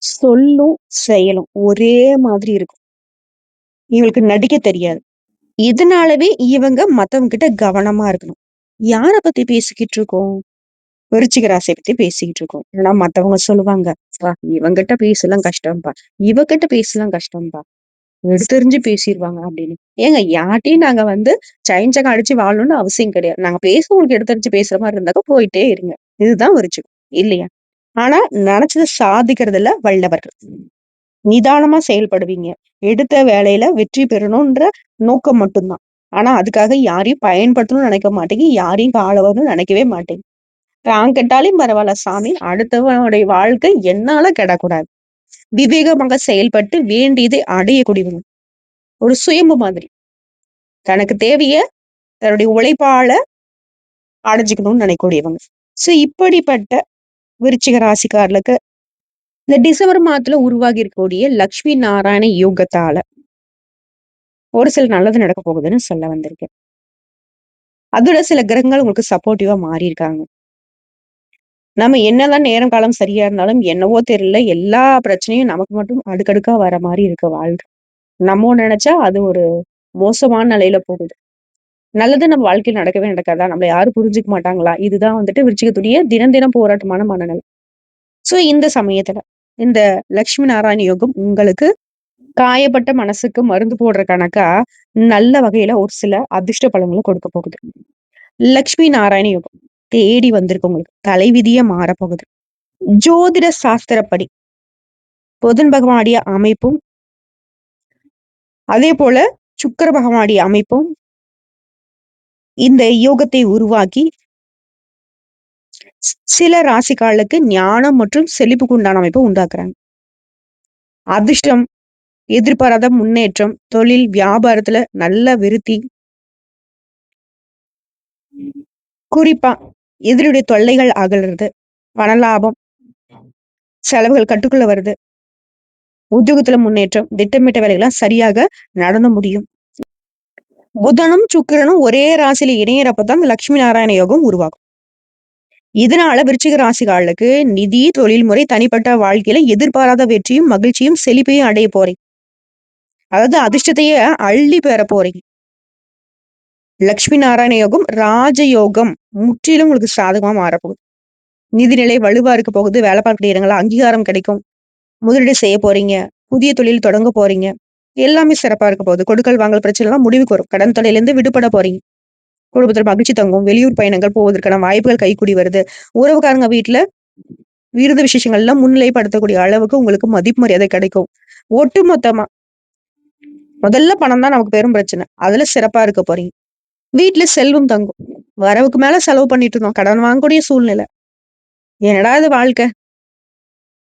சொல்லும், செயலும் ஒரே மாதிரி இருக்கும். இவங்களுக்கு நடிக்க தெரியாது. இதனாலவே இவங்க மத்தவங்க கிட்ட கவனமா இருக்கணும். யார பத்தி பேசிக்கிட்டு இருக்கோம்? விருச்சிக ராசிய பத்தி பேசிக்கிட்டு இருக்கோம். ஆனா மத்தவங்க சொல்லுவாங்க, "அப்பா இவங்கிட்ட பேசலாம் கஷ்டம்பா. இவகிட்ட பேசலாம் கஷ்டம்பா. எடுத்தெறிஞ்சு பேசிருவாங்க" அப்படின்னு. ஏங்க யார்ட்டயும் நாங்க சைன் அடிச்சு வாழணும்னு அவசியம் கிடையாது. நாங்க பேசுறவங்களுக்கு எடுத்தெறிஞ்சு பேசுற மாரி இருந்தாக்க போயிட்டே இருங்க. இதுதான் விருச்சிகம். இல்லையா? ஆனா நெனச்சத சாதிக்கிறதுல வல்லவர்கள். நிதானமா செயல்படுவீங்க. எடுத்த வேலையில வெற்றி பெறணுன்ற நோக்கம் மட்டும் தான். ஆனா அதுக்காக யாரையும் பயன்படுத்தணும்னு நெனைக்க மாட்டீங்க. யாரையும் கால வாரணும்னு நெனைக்கவே மாட்டீங்க. "நான் கெட்டாலும் பரவால்ல சாமி, அடுத்தவனுடைய வாழ்க்கை என்னால கெடக்கூடாது." விவேகமாக செயல்பட்டு வேண்டியதை அடையக்கூடியவங்க. ஒரு சுயம்பு மாதிரி. தனக்கு தேவைய தன்னுடைய உழைப்பால அடைஞ்சுக்கணும்னு நினைக்கக்கூடியவங்க. இப்படிப்பட்ட விருச்சிக ராசிக்காரர்களுக்கு இந்த டிசம்பர் மாதத்துல உருவாகி இருக்கக்கூடிய லட்சுமி நாராயண யோகத்தால ஒரு சில நல்லது நடக்க போகுதுன்னு சொல்ல வந்திருக்கேன். அதோட சில கிரகங்கள் உங்களுக்கு சப்போர்ட்டிவா மாறியிருக்காங்க. நம்ம என்னதான் நேரம் காலம் சரியா இருந்தாலும் என்னவோ தெரியல, எல்லா பிரச்சனையும் நமக்கு மட்டும் அடுக்கடுக்கா வர மாரி இருக்கு வாழ்க்கை. நம்ம ஒண்ணு நெனச்சா அது ஒரு மோசமான நிலையில போகுது. நல்லது நம்ம வாழ்க்கையில நடக்கவே நடக்காதா? நம்மள யாரும் புரிஞ்சுக்க மாட்டாங்களா? இதுதான் விருச்சிகத்துடைய தினம் தினம் போராட்டமான மனநிலை. இந்த சமயத்துல இந்த லட்சுமி நாராயண யோகம் உங்களுக்கு காயப்பட்ட மனசுக்கு மருந்து போடுற கணக்கா நல்ல வகையில ஒரு சில அதிர்ஷ்ட பலன்கள கொடுக்க போகுது. லட்சுமி நாராயண யோகம் தேடி வந்திருக்கு உங்களுக்கு. தலைவிதியே மாறப்போகுது. ஜோதிட சாஸ்திரப்படி புதன் பகவானுடைய அமைப்பும், அதேபோல சுக்கிர பகவானுடைய அமைப்பும் இந்த யோகத்தை உருவாக்கி சில ராசிக்காரர்களுக்கு ஞானம் மற்றும் செழிப்புக்கு உண்டான அமைப்பை உண்டாக்குறாங்க. அதிர்ஷ்டம், எதிர்பாராத முன்னேற்றம், தொழில், வியாபாரத்துல நல்ல விருத்தி. குறிப்பா எதிரியுடைய தொல்லைகள் அகல்றது, பணலாபம், செலவுகள் கட்டுக்குள்ள வருது, உத்தியோகத்துல முன்னேற்றம், திட்டமிட்ட வேலைகள்லாம் சரியாக நடந்து முடியும். புதனும் சுக்கிரனும் ஒரே ராசியில இணையறப்பதான் லட்சுமி நாராயண யோகம் உருவாகும். இதனால விருச்சிக ராசிக்காரர்களுக்கு நிதி, தொழில்முறை, தனிப்பட்ட வாழ்க்கையில எதிர்பாராத வெற்றியும், மகிழ்ச்சியும், செழிப்பையும் அடைய போறீங்க. அதாவது அதிர்ஷ்டத்தையே அள்ளி பெற போறீங்க. லட்சுமி நாராயண யோகம், ராஜயோகம் முற்றிலும் உங்களுக்கு சாதகமா மாறப்போகுது. நிதிநிலை வலுவா இருக்க போகுது. வேலை பார்க்கிற இடங்கள்ல அங்கீகாரம் கிடைக்கும். முதலீடு செய்ய போறீங்க. புதிய தொழில் தொடங்க போறீங்க. எல்லாமே சிறப்பா இருக்க போகுது. கொடுக்கல் வாங்கல் பிரச்சனை எல்லாம் முடிவுக்கு வரும். கடன் தொல்லையிலிருந்து விடுபட போறீங்க. குடும்பத்துல மகிழ்ச்சி தங்கும். வெளியூர் பயணங்கள் போவதற்கான வாய்ப்புகள் கைக்கூடி வருது. உறவுக்காரங்க வீட்ல விருது விசேஷங்கள்லாம் முன்னிலைப்படுத்தக்கூடிய அளவுக்கு உங்களுக்கு மதிப்பு மரியாதை கிடைக்கும். ஒட்டுமொத்தமா முதல்ல பணம் தான் நமக்கு பெரும் பிரச்சனை. அதுல சிறப்பா இருக்க போறீங்க. வீட்ல செல்வம் தங்கும். வரவுக்கு மேல செலவு பண்ணிட்டு இருந்தோம். கடன் வாங்கக்கூடிய சூழ்நிலை. என்னடா இது வாழ்க்கை?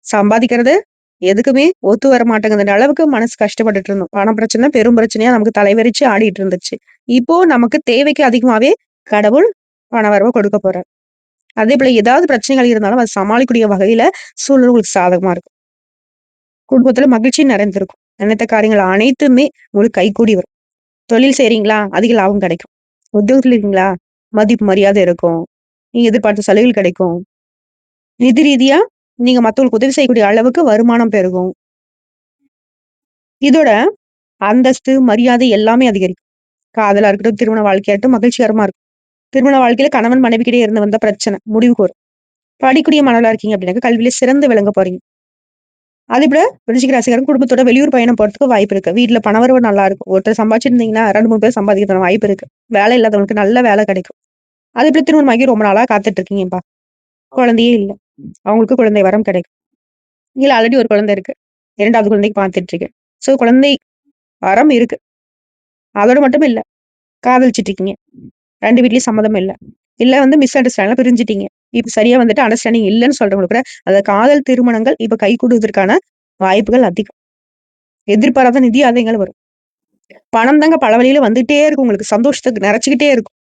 சம்பாதிக்கிறது எதுக்குமே ஒத்து வர மாட்டேங்குதுன்ற அளவுக்கு மனசு கஷ்டப்பட்டுட்டு இருந்தோம். பண பிரச்சனை பெரும் பிரச்சனையா நமக்கு தலைவிரிச்சு ஆடிட்டு இருந்துச்சு. இப்போ நமக்கு தேவைக்கு அதிகமாவே கடவுள் பணவரவ கொடுக்க போறார். அதேபோல ஏதாவது பிரச்சனைகள் இருந்தாலும் அத சமாளிக்கக்கூடிய வகையில சூழல் உங்களுக்கு சாதகமா இருக்கும். குடும்பத்துல மகிழ்ச்சி நிறைந்திருக்கும். நினைத்த காரியங்கள் அனைத்துமே உங்களுக்கு கைகூடி வரும். தொழில் செய்றீங்களா? அதிக லாபம் கிடைக்கும். உத்தியோகத்துல இருக்கீங்களா? மதிப்பு, மரியாதை இருக்கும். நீங்க எதிர்பார்த்த சலுகைகள் கிடைக்கும். நிதி ரீதியா நீங்க மத்தவங்களுக்கு உதவி செய்யக்கூடிய அளவுக்கு வருமானம் பெருகும். இதோட அந்தஸ்து, மரியாதை எல்லாமே அதிகரிக்கும். காதலா இருக்கட்டும், திருமண வாழ்க்கையாகட்டும் மகிழ்ச்சிகரமா இருக்கும். திருமண வாழ்க்கையில கணவன் மனைவிக்கிடையே இருந்து வந்த பிரச்சனை முடிவுக்கு வரும். படிக்கக்கூடிய மாணவரா இருக்கீங்க அப்படின்னாக்க கல்வியில சிறந்து விளங்க போறீங்க. அதேபோல விருச்சிக ராசிக்காரங்க குடும்பத்தோட வெளியூர் பயணம் போறதுக்கு வாய்ப்பு இருக்கு. வீட்ல பணவரவு நல்லா இருக்கும். ஒருத்தர் சம்பாதிச்சிருந்தீங்கன்னா 2, 3 பேர் சம்பாதிக்கிறதுக்கான வாய்ப்பு இருக்கு. வேலை இல்லாதவங்களுக்கு நல்ல வேலை கிடைக்கும். அதேபோல திருமணமாகி ரொம்ப நாளா காத்துட்டு இருக்கீங்கப்பா. குழந்தையே இல்ல. அவங்களுக்கு குழந்தை வரம் கிடைக்கும். இல்ல ஆல்ரெடி ஒரு குழந்தை இருக்கு. 2வது குழந்தைக்கு பார்த்துட்டு இருக்கேன். குழந்தை வரம் இருக்கு. அதோட மட்டும் இல்ல. காதலிச்சுட்டு இருக்கீங்க. 2 வீட்லயும் சம்மதம் இல்ல. இல்ல மிஸ் அண்டர்ஸ்டாண்டிங்ல பிரிஞ்சுட்டீங்க. இப்ப சரியா அண்டர்ஸ்டாண்டிங் இல்லன்னு சொல்றவங்களுக்கு கூட, அந்த காதல் திருமணங்கள் இப்ப கைகூடுவதற்கான வாய்ப்புகள் அதிகம். எதிர்பாராத நிதி ஆதாயங்கள் வரும். பணம் தாங்க பல வழியில வந்துட்டே இருக்கும் உங்களுக்கு. சந்தோஷத்த நிறைச்சுக்கிட்டே இருக்கும்.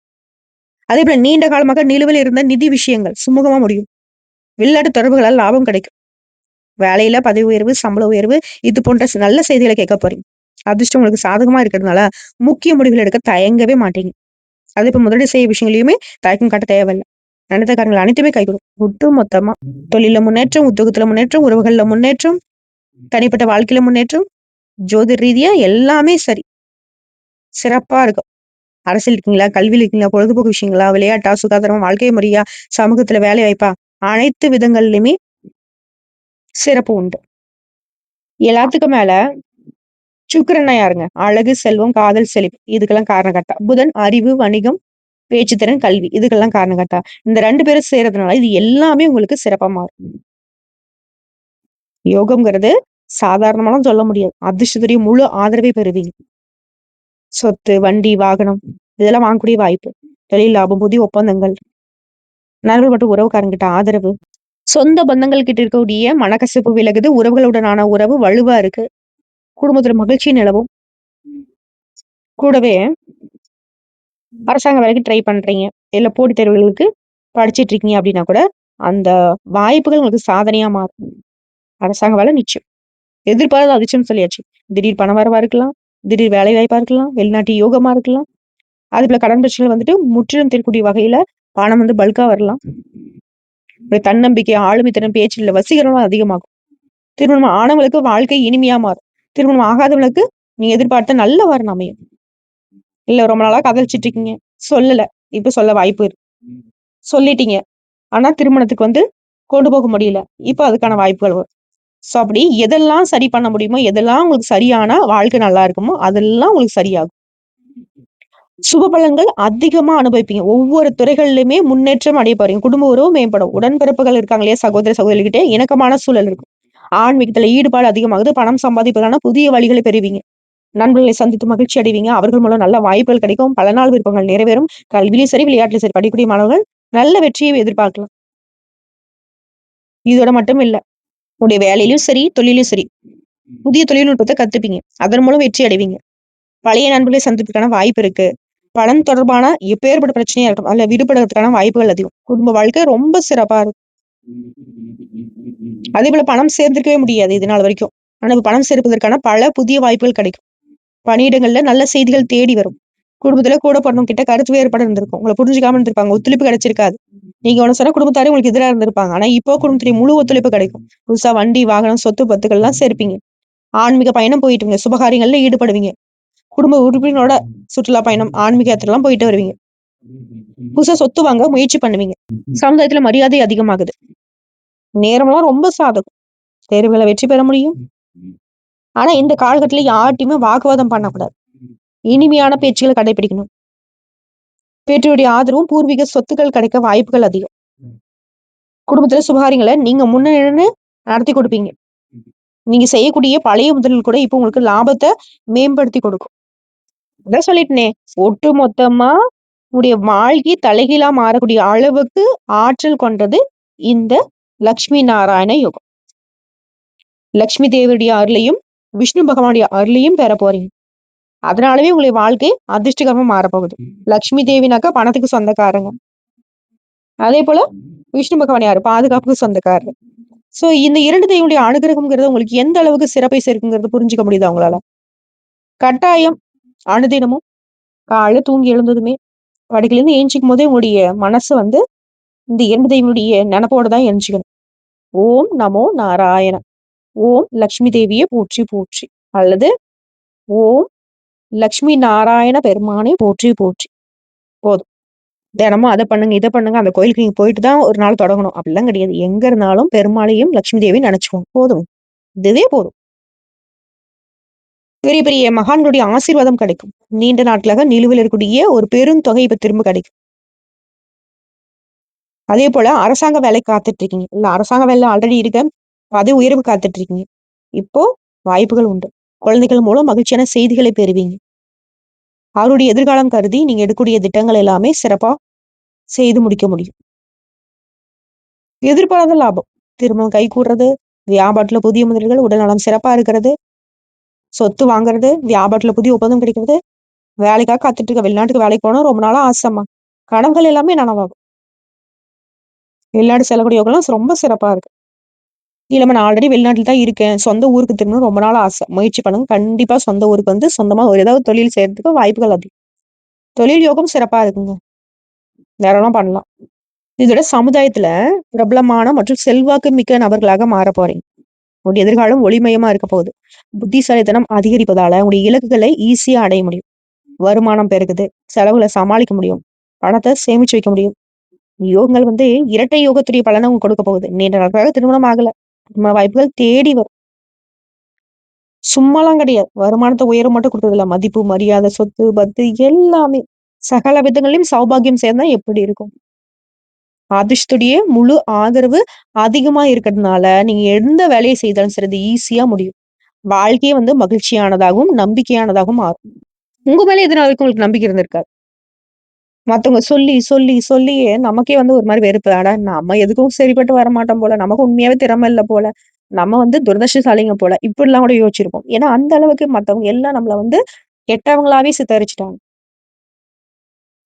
அதேபோல நீண்ட காலமாக நிலுவையில் இருந்த நிதி விஷயங்கள் சுமூகமா முடியும். வெளிநாட்டு தொடர்புகளால் லாபம் கிடைக்கும். வேலையில பதவி உயர்வு, சம்பள உயர்வு இது போன்ற நல்ல செய்திகள கேட்க போறீங்க. அதிர்ஷ்டம் உங்களுக்கு சாதகமா இருக்கிறதுனால, முக்கிய முடிவுகள் எடுக்க தயங்கவே மாட்டீங்க. அது இப்ப முதலீடு செய்ய விஷயங்களையுமே தயக்கம் காட்ட தேவையில்ல. நினைத்த காரியங்கள் அனைத்துமே கைகூடும். ஒட்டு மொத்தமா தொழில்ல முன்னேற்றம், உத்தியோகத்துல முன்னேற்றம், உறவுகள்ல முன்னேற்றம், தனிப்பட்ட வாழ்க்கையில முன்னேற்றம், ஜோதிட ரீதியா எல்லாமே சரி. சிறப்பா இருக்கும். அரசியல் இருக்கீங்களா? கல்வியில இருக்கீங்களா? பொழுதுபோக்கு விஷயங்களா? விளையாட்டா? சுகாதாரமா? வாழ்க்கை முறையா? சமூகத்துல வேலை வாய்ப்பா? அனைத்து விதங்கள்லயுமே சிறப்பு உண்டு. எல்லாத்துக்கும் மேல சுக்கிரன்னா யாருங்க? அழகு, செல்வம், காதல், செழிப்பு. இதுக்கெல்லாம் காரணகர்த்தா. புதன் அறிவு, வணிகம், பேச்சுத்திறன், கல்வி. இதுக்கெல்லாம் காரணகர்த்தா. இந்த 2 பேரும் சேர்றதுனால இது எல்லாமே உங்களுக்கு சிறப்பா மாறும். யோகம்ங்கிறது சாதாரணமாலாம் சொல்ல முடியாது. அதிர்ஷ்டத்துடைய முழு ஆதரவை பெறுவீங்க. சொத்து, வண்டி, வாகனம் இதெல்லாம் வாங்கக்கூடிய வாய்ப்பு. தொழில் லாபம், புதிய ஒப்பந்தங்கள், நண்பர்கள் மற்றும் உறவுக்காரங்கிட்ட ஆதரவு, சொந்த பந்தங்கள் கிட்ட இருக்கக்கூடிய மனக்கசப்பு விலகுது. உறவுகளுடனான உறவு வலுவா இருக்கு. குடும்பத்துல மகிழ்ச்சி நிலவும். கூடவே அரசாங்க வேலைக்கு ட்ரை பண்றீங்க. இல்ல போட்டித் தேர்வுகளுக்கு படிச்சுட்டு இருக்கீங்க அப்படின்னா கூட, அந்த வாய்ப்புகள் உங்களுக்கு சாதனையா மாறும். அரசாங்க வேலை நிச்சயம். எதிர்பாராத அதிர்ஷ்டம்னு சொல்லியாச்சு. திடீர் பண வரவா இருக்கலாம். திடீர் வேலை வாய்ப்பா இருக்கலாம். வெளிநாட்டு யோகமா இருக்கலாம். அதுபோல கடன் பிரச்சனை வந்துட்டு முற்றிலும் தீர்க்கக்கூடிய வகையில பணம் வந்து பல்கா வரலாம். ஒரு தன்னம்பிக்கை, ஆளுமை திறன், பேச்சுல வசீகரம் அதிகமாகும். திருமணம் ஆனவங்களுக்கு வாழ்க்கை இனிமையா மாறும். திருமணம் ஆகாதவங்களுக்கு நீங்க எதிர்பார்த்த நல்ல வரன் அமையும். இல்ல ரொம்ப நாளா காதலிச்சுட்டு இருக்கீங்க. சொல்லல. இப்ப சொல்ல வாய்ப்பு இருக்கு. சொல்லிட்டீங்க. ஆனா திருமணத்துக்கு வந்து கொண்டு போக முடியல. இப்ப அதுக்கான வாய்ப்புகள் வரும். சோ அப்படி எதெல்லாம் சரி பண்ண முடியுமோ, எதெல்லாம் உங்களுக்கு சரியானா வாழ்க்கை நல்லா இருக்குமோ, அதெல்லாம் உங்களுக்கு சரியாகும். சுப பலன்கள் அதிகமா அனுபவிப்பீங்க. ஒவ்வொரு துறைகள்லயுமே முன்னேற்றம் அடைய போறீங்க. குடும்ப உறவு மேம்படும். உடன்பிறப்புகள் இருக்காங்க இல்லையா? சகோதர சகோதரிகிட்ட இணக்கமான சூழல் இருக்கும். ஆன்மீகத்துல ஈடுபாடு அதிகமாகுது. பணம் சம்பாதிப்பதற்கான புதிய வழிகளை பெறுவீங்க. நண்பர்களை சந்தித்து மகிழ்ச்சி அடைவீங்க. அவர்கள் மூலம் நல்ல வாய்ப்புகள் கிடைக்கும். பல நாள் விருப்பங்கள் நிறைவேறும். கல்வியிலும் சரி, விளையாட்டிலும் சரி படிக்கக்கூடிய மாணவர்கள் நல்ல வெற்றியை எதிர்பார்க்கலாம். இதோட மட்டும் இல்ல. உங்களுடைய வேலையிலும் சரி, தொழிலும் சரி. புதிய தொழில்நுட்பத்த கத்துப்பீங்க. அதன் மூலம் வெற்றி அடைவீங்க. பழைய நண்பர்களை சந்திப்பதற்கான வாய்ப்பு இருக்கு. பணம் தொடர்பான எப்பேற்பட்ட பிரச்சனையா இருக்கட்டும், அதுல விடுபடுறதுக்கான வாய்ப்புகள் அதிகம். குடும்ப வாழ்க்கை ரொம்ப சிறப்பா இருக்கும். அதேபோல பணம் சேர்ந்திருக்கவே முடியாது இது நாள் வரைக்கும். ஆனா இப்ப பணம் சேர்ப்பதற்கான பல புதிய வாய்ப்புகள் கிடைக்கும். பணியிடங்கள்ல நல்ல செய்திகள் தேடி வரும். குடும்பத்துல கூட பிறந்தவங்க கிட்ட கருத்து வேறுபாடு இருந்திருக்கும். உங்கள புரிஞ்சுக்காம இருந்திருப்பாங்க. ஒத்துழைப்பு கிடைச்சிருக்காது. நீங்க ஒண்ணு சொன்னா குடும்பத்தாரே உங்களுக்கு எதிரா இருந்திருப்பாங்க. ஆனா இப்போ குடும்பத்துடைய முழு ஒத்துழைப்பு கிடைக்கும். புதுசா வண்டி, வாகனம், சொத்து பத்துக்கள்லாம் சேர்ப்பீங்க. ஆன்மீக பயணம் போயிட்டுங்க. சுபகாரியங்கள்ல ஈடுபடுவீங்க. குடும்ப உறுப்பினரோட சுற்றுலா பயணம், ஆன்மீக யாத்திரைலாம் போயிட்டு வருவீங்க. புதுசா சொத்து வாங்க முயற்சி பண்ணுவீங்க. சமுதாயத்துல மரியாதை அதிகமாகுது. நேரம்லாம் ரொம்ப சாதகம். தேர்வுல வெற்றி பெற முடியும். ஆனா இந்த காலகட்டத்துல யார்ட்டயுமே வாக்குவாதம் பண்ணக்கூடாது. இனிமையான பேச்சுக்கள கடைபிடிக்கணும். பெற்றோருடைய ஆதரவும், பூர்வீக சொத்துக்கள் கிடைக்க வாய்ப்புகள் அதிகம். குடும்பத்துல சுபகாரியங்கள நீங்க முன்ன நின்னு நடத்தி கொடுப்பீங்க. நீங்க செய்யக்கூடிய பழைய முதலீடு கூட இப்ப உங்களுக்கு லாபத்த மேம்படுத்தி கொடுக்கும். அதான் சொல்லிட்டேனே, ஒட்டு மொத்தமா உங்களுடைய வாழ்க்கை தலைகீழா மாறக்கூடிய அளவுக்கு ஆற்றல் கொண்டது இந்த லட்சுமி நாராயண யோகம். லட்சுமி தேவியுடைய அருளையும், விஷ்ணு பகவானுடைய அருளையும் பெற போறீங்க. அதனாலவே உங்களுடைய வாழ்க்கை அதிர்ஷ்டகரமா மாறப்போகுது. லட்சுமி தேவினாக்கா பணத்துக்கு சொந்தக்காரங்க. அதே போல விஷ்ணு பகவான் யாரு? பாதுகாப்புக்கு சொந்தக்காரர். சோ இந்த 2 தெய்வங்களுடைய அனுகிரகம்ங்கிறது உங்களுக்கு எந்த அளவுக்கு சிறப்பை சேர்க்குங்கிறது புரிஞ்சுக்க முடியுதா உங்களால? கட்டாயம் அனுதினமும் காலைல தூங்கி எழுந்ததுமே, படுக்கையிலேருந்து எந்திச்சிக்கும்போதே உங்களுடைய மனசு வந்து இந்த 2 தெய்வங்களுடைய நெனப்போட தான் எந்திரிச்சுக்கணும். ஓம் நமோ நாராயண! ஓம் லக்ஷ்மி தேவியே போற்றி போற்றி! அல்லது ஓம் லக்ஷ்மி நாராயண பெருமானே போற்றி போற்றி! போதும். தினமும் அத பண்ணுங்க, இத பண்ணுங்க. அந்த கோயிலுக்கு நீங்க போயிட்டு தான் ஒரு நாள் தொடங்கணும். அப்படிலாம் கிடையாது. எங்க இருந்தாலும் பெருமாளையும், லட்சுமி தேவியும் நெனச்சுக்கோங்க. போதும். இதுவே போதும். பெரிய பெரிய மகான்களுடைய ஆசீர்வாதம் கிடைக்கும். நீண்ட நாட்களாக நிலுவையில் இருக்கக்கூடிய ஒரு பெருந்தொகை இப்ப திரும்ப கிடைக்கும். அதே போல அரசாங்க வேலைக்கு காத்துட்டு இருக்கீங்க. இல்ல அரசாங்க வேலையில ஆல்ரெடி இருக்க. பதவி உயர்வு காத்துட்டு இருக்கீங்க. இப்போ வாய்ப்புகள் உண்டு. குழந்தைகள் மூலம் மகிழ்ச்சியான செய்திகளை பெறுவீங்க. அவருடைய எதிர்காலம் கருதி நீங்க எடுக்கக்கூடிய திட்டங்கள் எல்லாமே சிறப்பா செய்து முடிக்க முடியும். எதிர்பாராத லாபம். திருமணம் கைகூடுறது, வியாபாரத்துல புதிய முதலீடுகள், உடல்நலம் சிறப்பா இருக்கிறது, சொத்து வாங்குறது, வியாபாரத்துல புதிய ஒப்பந்தம் கிடைக்கிறது, வேலைக்காக காத்துட்டு இருக்க வெளிநாட்டுக்கு வேலைக்கு போகணும் ரொம்ப நாளா ஆசைம்மா. கனவுகள் எல்லாமே நனவாகும். வெளிநாடு செல்லக்கூடிய யோகம்லாம் ரொம்ப சிறப்பா இருக்கு. இல்லம்மா நான் ஆல்ரெடி வெளிநாட்டுல தான் இருக்கேன். சொந்த ஊருக்கு திரும்பணும்னு ரொம்ப நாள் ஆசை. முயற்சி பண்ணுங்க. கண்டிப்பா சொந்த ஊருக்கு வந்து சொந்தமா ஒரு ஏதாவது தொழில் செய்யறதுக்கு வாய்ப்புகள் அதிகம். தொழில் யோகம் சிறப்பா இருக்குங்க. தாராளமா பண்ணலாம். இதோட சமுதாயத்துல பிரபலமான மற்றும் செல்வாக்கு மிக்க நபர்களாக மாறப் போறீங்க. உங்களுடைய எதிர்காலம் ஒளிமயமா இருக்க போகுது. புத்திசாலித்தனம் அதிகரிப்பதால உங்களுடைய இலக்குகளை ஈஸியா அடைய முடியும். வருமானம் பெருகுது. செலவுகள சமாளிக்க முடியும். பணத்த சேமிச்சு வைக்க முடியும். யோகங்கள் இரட்டை யோகத்துடைய பலன உங்களுக்கு கொடுக்க போகுது. நீண்ட நாட்களாக திருமணம் ஆகல. திருமண வாய்ப்புகள் தேடி வரும். சும்மாலாம் கிடையாது. வருமானத்த உயர மட்டும் குடுத்ததில்ல. மதிப்பு, மரியாதை, சொத்து, பத்து எல்லாமே. சகல விதங்களிலும் சௌபாக்கியம் சேர்ந்தா எப்படி இருக்கும்? அதிர்ஷ்டத்துடைய முழு ஆதரவு அதிகமா இருக்கிறதுனால, நீங்க எந்த வேலைய செய்தாலும் சரி, அது ஈஸியா முடியும். வாழ்க்கையே மகிழ்ச்சியானதாகவும், நம்பிக்கையானதாகவும் மாறும். உங்க மேல இது நாள் வரைக்கும் உங்களுக்கு நம்பிக்கை இருந்திருக்காது. மத்தவங்க சொல்லி, சொல்லி, சொல்லியே நமக்கே ஒரு மாரி வெறுப்பு. அட நம்ம எதுக்கும் சரிப்பட்டு வரமாட்டோம் போல. நமக்கு உண்மையாவே திறமை இல்ல போல. நம்ம துரதிர்ஷ்டசாலிங்க போல. இப்படிலாம் கூட யோசிச்சிருப்போம். ஏன்னா, அந்த அளவுக்கு மத்தவங்க எல்லாம் நம்மள கெட்டவங்களாவே சித்தரிச்சுட்டாங்க.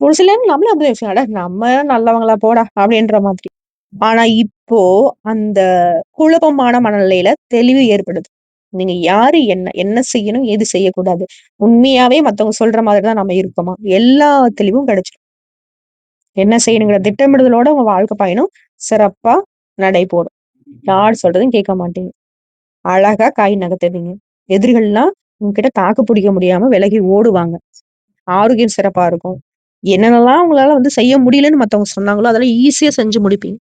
ஒரு சில நேரம் நம்மளும் அப்படிதான் யோசிச்சோம். அட நம்ம நல்லவங்களா போடா! அப்படின்ற மாதிரி. ஆனா இப்போ அந்த குழப்பமான மனநிலையில தெளிவு ஏற்படுது. நீங்க யாரு என்ன? என்ன செய்யணும்? எது செய்யக்கூடாது? உண்மையாவே மத்தவங்க சொல்ற மாதிரி தான் நம்ம இருக்கோமா? எல்லா தெளிவும் கிடைச்சிரும். என்ன செய்யணுங்கிற திட்டமிடுதலோட உங்க வாழ்க்கை பயணம் சிறப்பா நடைபோடும். யார் சொல்றதையும் கேட்க மாட்டீங்க. அழகா காய் நகர்த்துவீங்க. எதிரிகள்லாம் உங்ககிட்ட தாக்கு பிடிக்க முடியாம விலகி ஓடுவாங்க. ஆரோக்கியம் சிறப்பா இருக்கும். என்னென்னலாம் உங்களால செய்ய முடியலன்னு மத்தவங்க சொன்னாங்களோ, அதெல்லாம் ஈஸியா செஞ்சு முடிப்பீங்க.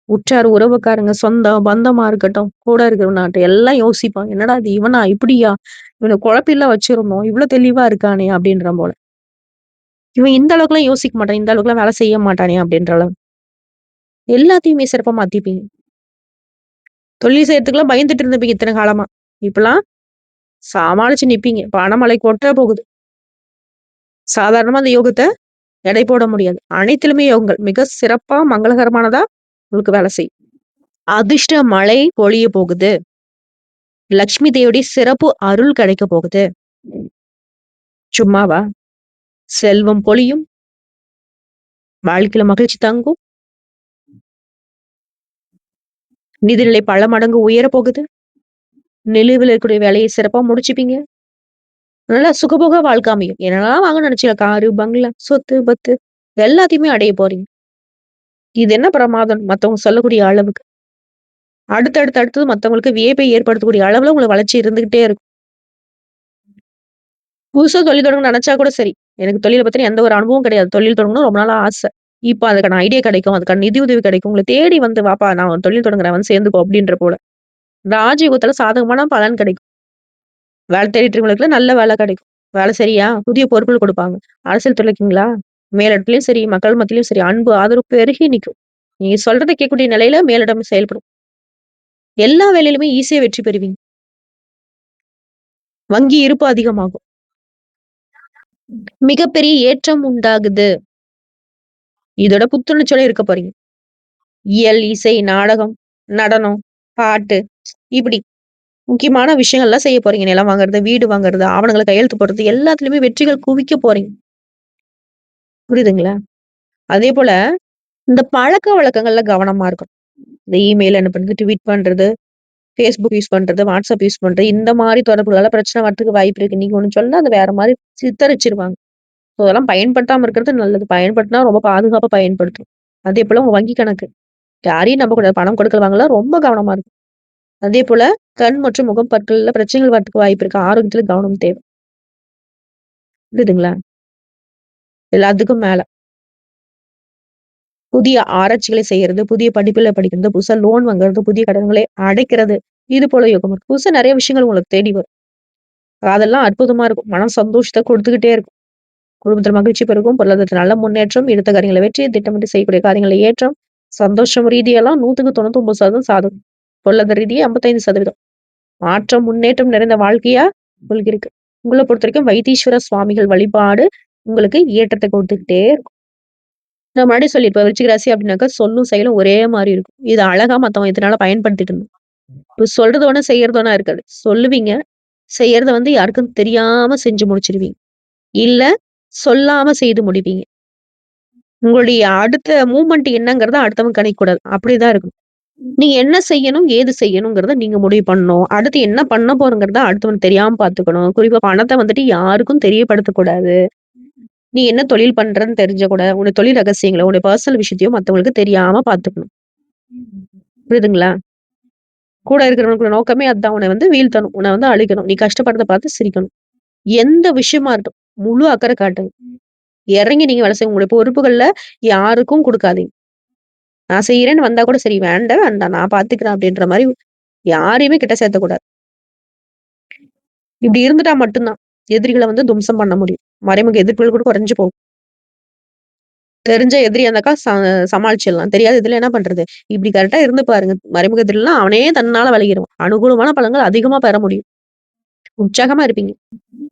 உற்றார், உறவுக்காரங்க, சொந்தம், பந்தமா இருக்கட்டும், கூட இருக்கிறவனாகட்டும் எல்லாம் யோசிப்பான். என்னடா இது இவனா? இப்படியா? இவன குழப்பிலாம் வச்சிருந்தோம். இவ்ளோ தெளிவா இருக்கானே! அப்படின்ற போல. இவன் இந்த அளவுக்குலாம் யோசிக்க மாட்டான். இந்த அளவுக்குலாம் வேலை செய்ய மாட்டானே! அப்படின்ற அளவு. எல்லாத்தையுமே சிறப்பா மாத்திப்பீங்க. தொழில் செய்யறதுக்குலாம் பயந்துட்டு இருந்திருப்பீங்க இத்தன காலமா. இப்பலாம் சமாளிச்சு நிப்பீங்க. பணமழை கொட்ட போகுது. சாதாரணமா அந்த யோகத்த எடை போட முடியாது. அனைத்திலுமே யோகங்கள் மிக சிறப்பா, மங்களகரமானதா உங்களுக்கு வேலை செய்யும். அதிர்ஷ்ட மழை பொழிய போகுது. லட்சுமி தேவியுடைய சிறப்பு அருள் கிடைக்க போகுது. சும்மாவா? செல்வம் பொழியும். வாழ்க்கையில மகிழ்ச்சி தங்கும். நிதிநிலை பல மடங்கு உயரப் போகுது. நிலுவையில இருக்கக்கூடிய வேலைய சிறப்பா முடிச்சுப்பீங்க. நல்லா சுகபோக வாழ்க்கை அமையும். என்னலாம் வாங்கணும்னு நினைச்சீங்க காரு, பங்களா, சொத்து, பத்து எல்லாத்தையுமே அடைய போறீங்க. இது என்ன பிரமாதம் மத்தவங்க சொல்லக்கூடிய அளவுக்கு. அடுத்தது மத்தவங்களுக்கு வியப்பை ஏற்படுத்தக்கூடிய அளவுல உங்களுக்கு வளர்ச்சி இருந்துகிட்டே இருக்கும். புதுசா தொழில் தொடங்கணும்னு நெனச்சா கூட சரி. எனக்கு தொழில பத்தின எந்த ஒரு அனுபவம் கிடையாது. தொழில் தொடங்கணும்னு ரொம்ப நாளா ஆசை. இப்ப அதுக்கான ஐடியா கிடைக்கும். அதுக்கான நிதி உதவி கிடைக்கும். உங்கள தேடி வாப்பா நான் ஒரு தொழில் தொடங்குறேன் வந்து சேர்ந்துக்கோ அப்படின்ற போல. ராஜயோகத்துல சாதகமான பலன் கிடைக்கும். வேலை தேடிட்டு இருக்கவங்களுக்கு நல்ல வேலை கிடைக்கும். வேலை சரியா? புதிய பொறுப்புகள் குடுப்பாங்க. அரசியல் துறைல இருக்கீங்களா? மேலிடத்திலயும் சரி, மக்கள் மத்தியிலயும் சரி, அன்பு, ஆதரவு பெருகி நிக்கும். நீங்க சொல்றத கேட்கக்கூடிய நிலையில மேலிடம் செயல்படும். எல்லா வேலையிலுமே ஈஸியா வெற்றி பெறுவீங்க. வங்கி இருப்பு அதிகமாகும். மிகப்பெரிய ஏற்றம் உண்டாகுது. இதோட புத்துணர்ச்சியோட இருக்க போறீங்க. இயல், இசை, நாடகம், நடனம், பாட்டு இப்படி முக்கியமான விஷயங்கள்லாம் செய்ய போறீங்க. நிலம் வாங்குறது, வீடு வாங்குறது, ஆவணங்கள கையெழுத்து போடுறது எல்லாத்துலயுமே வெற்றிகள் குவிக்க போறீங்க. புரியுதுங்களா? அதேபோல இந்த பழக்கவழக்கங்கள்ல கவனமா இருக்கணும். இந்த இமெயில் அனுப்புறது, ட்வீட் பண்றது, Facebook யூஸ் பண்றது, WhatsApp யூஸ் பண்றது, இந்த மாரி தொடர்புகளால பிரச்சனை வரதுக்கு வாய்ப்பு இருக்கு. நீங்க ஒண்ணு சொன்னா அது வேற மாரி சித்தரிச்சுருவாங்க. ஸோ அதெல்லாம் பயன்படுத்தாம இருக்கிறது நல்லது. பயன்படுத்தினா ரொம்ப பாதுகாப்பா பயன்படுத்தணும். அதேபோல உங்க வங்கி கணக்கு. யாரையும் நம்பக்கூடாது. பணம் கொடுக்கல் வாங்கல ரொம்ப கவனமா இருக்கணும். அதேபோல கண் மற்றும் முகம் பற்கள்ல பிரச்சனைகள் வரதுக்கு வாய்ப்பு இருக்கு. ஆரோக்கியத்துல கவனம் தேவை. புரியுதுங்களா? எல்லாத்துக்கும் மேல புதிய ஆராய்ச்சிகளை செய்யறது, புதிய படிப்புல படிக்கிறது, புதுசா லோன் வாங்குறது, புதிய கடன்களை அடைக்கிறது. இது போல யோகம் இருக்கு. புதுசா நெறைய விஷயங்கள் உங்களுக்கு தேடி வரும். அதெல்லாம் அற்புதமா இருக்கும். மனம் சந்தோஷத்த குடுத்துக்கிட்டே இருக்கும். குடும்பத்தில மகிழ்ச்சி பெருகும். பொருளாதாரத்துல நல்ல முன்னேற்றம். எடுத்த காரியங்கள வெற்றி, திட்டமிட்டு செய்யக்கூடிய காரியங்கள்ல ஏற்றம். சந்தோஷம் ரீதியெல்லாம் 100க்கு 99% சாதகம். பொருளாதார ரீதியா 55% மாற்றம், முன்னேற்றம் நிறைந்த வாழ்க்கையா உங்களுக்கு இருக்கு. உங்கள பொறுத்தவரைக்கும் வைத்தீஸ்வர சுவாமிகள் வழிபாடு உங்களுக்கு ஏற்றத்த குடுத்துக்கிட்டே இருக்கும். நான் முன்னாடியே சொல்லியிருப்பேன். விருச்சிக ராசி அப்டின்னாக்கா சொல்லும், செயலும் ஒரே மாரி இருக்கும். இது அழகா மத்தவங்க இதனால பயன்படுத்திட்டு இருந்தோம். இப்ப சொல்றது ஒண்ணு, செய்யறது ஒண்ணா இருக்காது. சொல்லுவீங்க. செய்யறத யாருக்கும் தெரியாம செஞ்சு முடிச்சுருவீங்க. இல்ல சொல்லாம செய்து முடிப்பீங்க. உங்களுடைய அடுத்த மூவ்மெண்ட் என்னங்கிறத அடுத்தவங்க கணிக்கக்கூடாது. அப்படிதான் இருக்கணும். நீங்க என்ன செய்யணும், ஏது செய்யணுங்கிறத நீங்க முடிவு பண்ணணும். அடுத்து என்ன பண்ண போறோங்கிறத அடுத்தவனுக்கு தெரியாம பார்த்துக்கணும். குறிப்பா பணத்த யாருக்கும் தெரியப்படுத்தக்கூடாது. நீ என்ன தொழில் பண்றன்னு தெரிஞ்சக்கூடாது. உன்னுடைய தொழில் ரகசியங்கள, உன்னுடைய பெர்சனல் விஷயத்தையும் மத்தவங்களுக்கு தெரியாம பார்த்துக்கணும். புரியுதுங்களா? கூட இருக்கிறவனுக்கு நோக்கமே அதான். உன்ன வந்து வீழ்த்தணும். உன்ன வந்து அழிக்கணும். நீ கஷ்டப்படுறத பார்த்து சிரிக்கணும். எந்த விஷயமா இருக்கட்டும், முழு அக்கறை காட்டுங்க. இறங்கி நீங்க வேலை செய்யுங்க. உங்களுடைய பொறுப்புகள்ல யாருக்கும் குடுக்காதீங்க. நான் செய்றேன்னு வந்தா கூட சரி, வேண்டாம், வேண்டாம். நான் பார்த்துக்கிறேன் அப்படின்ற மாரி யாரையுமே கிட்ட சேர்த்தக்கூடாது. இப்படி இருந்துட்டா மட்டும் தான், எதிரிகள வந்து துவம்சம் பண்ண முடியும். மறைமுக எதிர்ப்புகள் கூட குறைஞ்சு போகும். தெரிஞ்ச எதிரியா இருந்தாக்கா சமாளிச்சிடலாம். தெரியாத எதிரில என்ன பண்றது? இப்படி கரெக்ட்டா இருந்து பாருங்க. மறைமுக எதிரிலாம் அவனே தன்னால விலகிருவான். அனுகூலமான பலன்கள் அதிகமா பெற முடியும். உற்சாகமா இருப்பீங்க.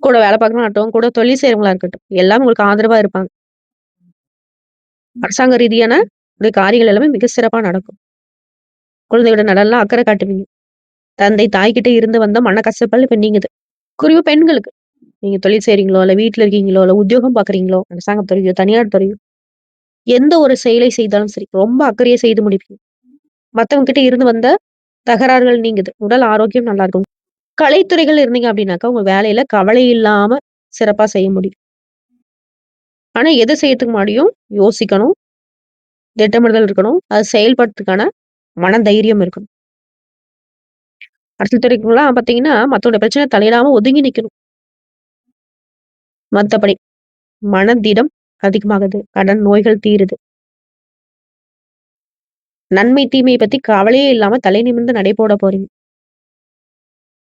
கூட வேலை பார்க்கறவங்களாகட்டும், கூட தொழில் செய்றவங்களா இருக்கட்டும், எல்லாமே உங்களுக்கு ஆதரவா இருப்பாங்க. அரசாங்க ரீதியான உடைய காரியங்கள் எல்லாமே மிக சிறப்பா நடக்கும். குழந்தையோட நலன்ல அக்கறை காட்டுவீங்க. தந்தை, தாய்கிட்ட இருந்து வந்த மனக்கசப்புகள் இப்ப நீங்குது. குறிப்பா பெண்களுக்கு. நீங்க தொழில் செய்றீங்களோ, இல்ல வீட்ல இருக்கீங்களோ, இல்ல உத்தியோகம் பார்க்குறீங்களோ, அரசாங்கத் துறையோ, தனியார் துறையோ, எந்த ஒரு செயலை செய்தாலும் சரி, ரொம்ப அக்கறையா செய்து முடிப்பீங்க. மத்தவங்க கிட்ட இருந்து வந்த தகராறுகள் நீங்குது. உடல் ஆரோக்கியம் நல்லா இருக்கும். கலைத்துறைகள் இருந்தீங்க அப்டின்னாக்கா, உங்க வேலையில கவலை இல்லாம சிறப்பா செய்ய முடியும். ஆனா எத செய்யறதுக்கு முன்னாடியும் யோசிக்கணும், திட்டமிடுதல் இருக்கணும். அத செயல்படுறதுக்கான மனதைரியம் இருக்கணும். அரசியல் துறைக்குலாம் பார்த்தீங்கன்னா, மத்தவங்க பிரச்சனை தலையிடாம ஒதுங்கி நிக்கணும். மத்தபடி மனதிடம் அதிகமாகுது. கடன், நோய்கள் தீருது. நன்மை, தீமைய பத்தி கவலையே இல்லாம தலை நிமிர்ந்து நடை போட போறீங்க.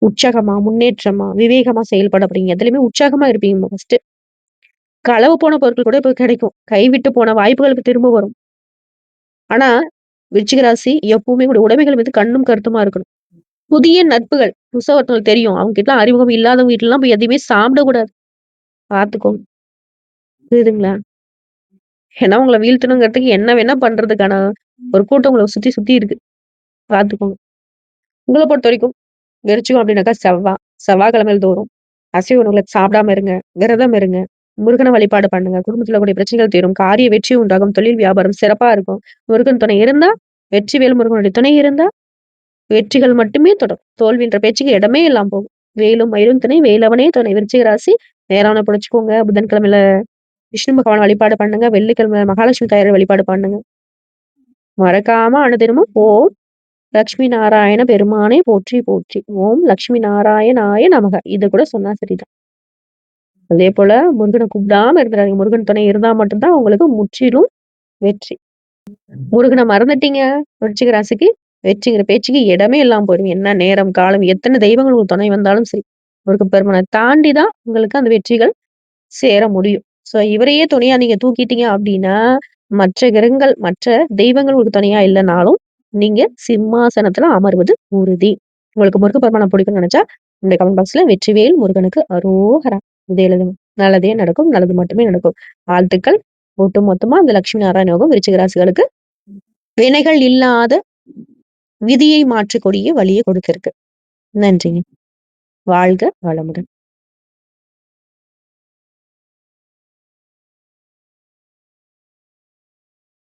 உற்சாகமா, முன்னேற்றமா, விவேகமா செயல்பட போறீங்க. எதுலயுமே உற்சாகமா இருப்பீங்க ஃபர்ஸ்ட்டு. களவு போன பொருட்கள் கூட இப்ப கிடைக்கும். கைவிட்டு போன வாய்ப்புகள் இப்ப திரும்ப வரும். ஆனா, விருச்சிக ராசி எப்பவுமே உங்களுடைய உடைமைகள் மீது கண்ணும் கருத்துமா இருக்கணும். புதிய நட்புகள். புதுசா ஒருத்தவங்களுக்கு தெரியும். அவங்க கிட்டலாம் அறிமுகம் இல்லாதவங்க வீட்லலாம் போய் எதையுமே சாப்பிடக்கூடாது. பார்த்துக்கோங்க. புரியுதுங்களா? ஏன்னா உங்கள வீழ்த்தணுங்கிறதுக்கு என்ன வேணா பண்றதுக்கான ஒரு கூட்டம் உங்கள சுத்தி சுத்தி இருக்கு. பார்த்துக்கோங்க. உங்கள பொறுத்தவரைக்கும் விருச்சிகம் அப்டின்னாக்கா செவ்வாய்க்கிழமைகள் தோறும் அசைவ உணவுகள சாப்பிடாம இருங்க. விரதம் இருங்க. முருகன வழிபாடு பண்ணுங்க. குடும்பத்தில கூடிய பிரச்சனைகள் தீரும். காரிய வெற்றி உண்டாகும். தொழில் வியாபாரம் சிறப்பா இருக்கும். முருகன் துணை இருந்தா, வெற்றிவேல் முருகனுடைய துணை இருந்தா, வெற்றிகள் மட்டுமே தொடரும். தோல்வின்ற பேச்சுக்கு இடமே இல்லாம போகும். வேலும் மயிலும் துணை, வேலவனே துணை. விருச்சிக ராசி நேரான புடிச்சுக்கோங்க. புதன்கிழமையில விஷ்ணு பகவான் வழிபாடு பண்ணுங்க. வெள்ளிக்கிழமை மகாலட்சுமி தாயார் வழிபாடு பண்ணுங்க. மறக்காம அனுதினமும் ஓம் லட்சுமி நாராயண பெருமானே போற்றி போற்றி. ஓம் லட்சுமி நாராயணாய நமக. இது கூட சொன்னா சரிதான். அதேபோல முருகன கூப்பிடாம இருந்துறாதீங்க. முருகன் துணை இருந்தா மட்டும் தான் உங்களுக்கு முற்றிலும் வெற்றி. முருகன மறந்துட்டீங்க விருச்சிக ராசிக்கு, வெற்றிங்கிற பேச்சுக்கு இடமே இல்லாம போயிரும். என்ன நேரம், காலம் எத்தன தெய்வங்கள் உங்களுக்கு துணை வந்தாலும் சரி. முருகப் பெருமான தாண்டி தான் உங்களுக்கு அந்த வெற்றிகள் சேர முடியும். ஸோ இவரையே துணையா நீங்க தூக்கிட்டீங்க அப்டின்னா, மற்ற கிரகங்கள், மற்ற தெய்வங்கள் உங்களுக்கு துணையா இல்லனாலும், நீங்க சிம்மாசனத்துல அமர்வது உறுதி. உங்களுக்கு முருக பெருமான பிடிக்கும்னு நெனச்சா, இந்த கமெண்ட் பாக்ஸ்ல வெற்றிவேல் முருகனுக்கு அரோகரா! இத எழுதுங்க. நல்லதே நடக்கும். நல்லது மட்டுமே நடக்கும். வாழ்த்துக்கள். ஒட்டுமொத்தமா இந்த லட்சுமி நாராயண யோகம் விருச்சிக ராசிகளுக்கு வினைகள் இல்லாத விதியை மாற்றக்கூடிய வழிய கொடுத்திருக்கு. நன்றிங்க. வாழ்க வளமுடன்.